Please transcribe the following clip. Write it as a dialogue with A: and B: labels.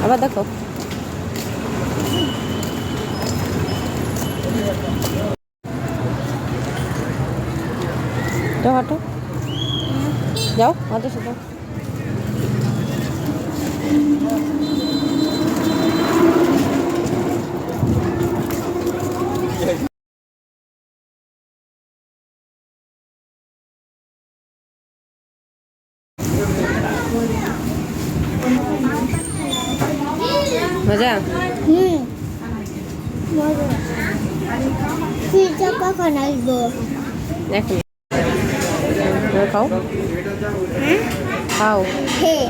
A: আবার দেখো। যাও হাঁটো, যাও হাঁটো সেটা। মজা?
B: পিৎজা কখন আসবো?
A: দেখো খাও, খাও।
B: হ্যাঁ।